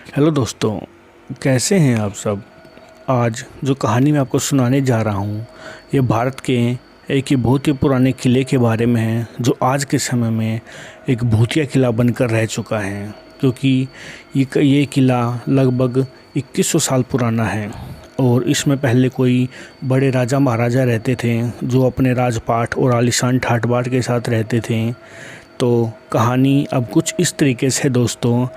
Hello दोस्तों, कैसे हैं आप सब। आज जो कहानी मैं आपको सुनाने जा रहा हूँ ये भारत के एक ही बहुत ही पुराने किले के बारे में है, जो आज के समय में एक भूतिया किला बनकर रह चुका है। क्योंकि ये किला लगभग 2100 साल पुराना है और इसमें पहले कोई बड़े राजा महाराजा रहते थे जो अपने राजपाट और आलीशान ठाट बाट के साथ रहते थे। तो कहानी अब कुछ इस तरीके से दोस्तों,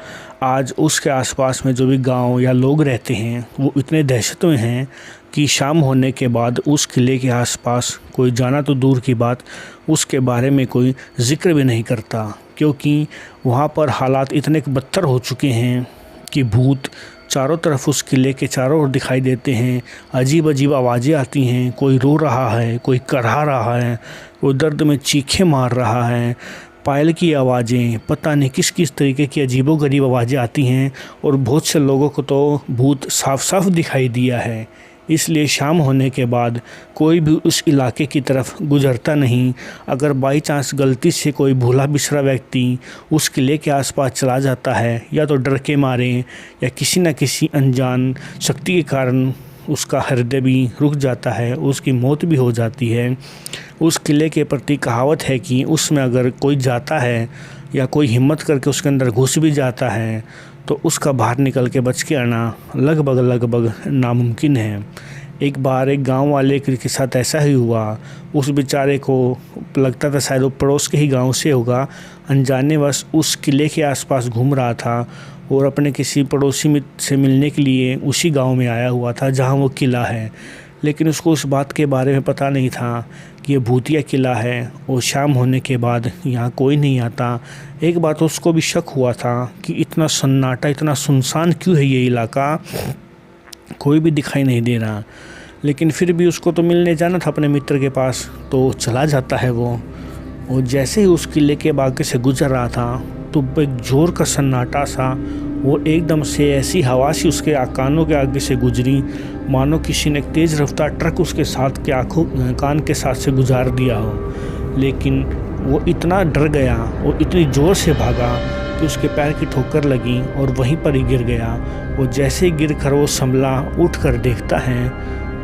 आज उसके आसपास में जो भी गांव या लोग रहते हैं वो इतने दहशत में हैं कि शाम होने के बाद उस किले के आसपास कोई जाना तो दूर की बात, उसके बारे में कोई ज़िक्र भी नहीं करता। क्योंकि वहाँ पर हालात इतने बदतर हो चुके हैं कि भूत चारों तरफ उस किले के चारों ओर दिखाई देते हैं। अजीब अजीब आवाज़ें आती हैं, कोई रो रहा है, कोई करहा रहा है, कोई दर्द में चीखें मार रहा है, पायल की आवाज़ें, पता नहीं किस किस तरीके की अजीबोगरीब आवाज़ें आती हैं। और बहुत से लोगों को तो भूत साफ साफ दिखाई दिया है। इसलिए शाम होने के बाद कोई भी उस इलाके की तरफ गुजरता नहीं। अगर बाई चांस गलती से कोई भूला बिसरा व्यक्ति उस किले के आसपास चला जाता है, या तो डर के मारे या किसी न किसी अनजान शक्ति के कारण उसका हृदय भी रुक जाता है, उसकी मौत भी हो जाती है। उस किले के प्रति कहावत है कि उसमें अगर कोई जाता है या कोई हिम्मत करके उसके अंदर घुस भी जाता है तो उसका बाहर निकल के बच के आना लगभग नामुमकिन है। एक बार एक गांव वाले के साथ ऐसा ही हुआ। उस बेचारे को लगता था शायद वो पड़ोस के ही गांव से होगा, अनजाने वश उस किले के आसपास घूम रहा था और अपने किसी पड़ोसी मित्र से मिलने के लिए उसी गांव में आया हुआ था जहां वो किला है। लेकिन उसको उस बात के बारे में पता नहीं था कि ये भूतिया किला है और शाम होने के बाद यहाँ कोई नहीं आता। एक बात उसको भी शक हुआ था कि इतना सन्नाटा, इतना सुनसान क्यों है ये इलाका, कोई भी दिखाई नहीं दे रहा। लेकिन फिर भी उसको तो मिलने जाना था अपने मित्र के पास, तो चला जाता है वो। और जैसे ही उस किले के बागे से गुजर रहा था तो एक जोर का सन्नाटा सा, वो एकदम से ऐसी हवा सी उसके कानों के आगे से गुजरी मानो किसी ने तेज़ रफ्तार ट्रक उसके साथ के कान के साथ से गुजार दिया हो। लेकिन वो इतना डर गया और इतनी ज़ोर से भागा कि उसके पैर की ठोकर लगी और वहीं पर ही गिर गया। वो जैसे ही गिर कर वो संभला, उठ कर देखता है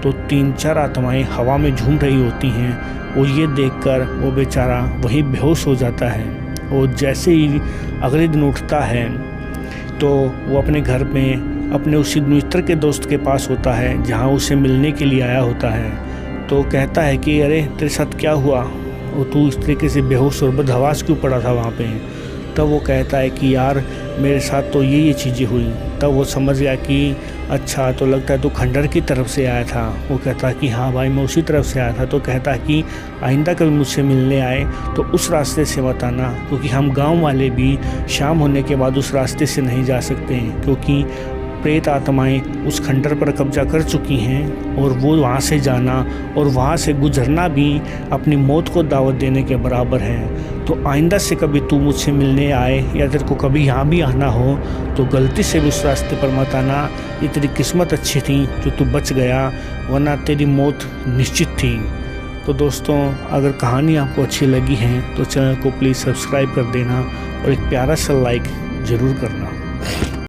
तो 3-4 आत्माएं हवा में झूम रही होती हैं। और ये देखकर वो बेचारा वहीं बेहोश हो जाता है। और जैसे ही अगले दिन उठता है तो वो अपने घर में अपने उसी मित्र के दोस्त के पास होता है जहाँ उसे मिलने के लिए आया होता है। तो कहता है कि अरे तेरे साथ क्या हुआ, और तू इस तरीके से बेहोश और बदहवास क्यों पड़ा था वहाँ पे। तब वो कहता है कि यार मेरे साथ तो ये चीज़ें हुई। तब वो समझ गया कि अच्छा, तो लगता है तू खंडर की तरफ से आया था। वो कहता है कि हाँ भाई, मैं उसी तरफ से आया था। तो कहता है कि आइंदा कभी मुझसे मिलने आए तो उस रास्ते से मत आना, क्योंकि हम गांव वाले भी शाम होने के बाद उस रास्ते से नहीं जा सकते हैं, क्योंकि प्रेत आत्माएं उस खंडर पर कब्जा कर चुकी हैं और वो वहाँ से जाना और वहाँ से गुजरना भी अपनी मौत को दावत देने के बराबर है। तो आइंदा से कभी तू मुझसे मिलने आए या तेरे को कभी यहाँ भी आना हो तो गलती से भी उस रास्ते पर मत आना। ये तेरी किस्मत अच्छी थी जो तू बच गया, वरना तेरी मौत निश्चित थी। तो दोस्तों, अगर कहानी आपको अच्छी लगी है तो चैनल को प्लीज़ सब्सक्राइब कर देना और एक प्यारा सा लाइक ज़रूर करना।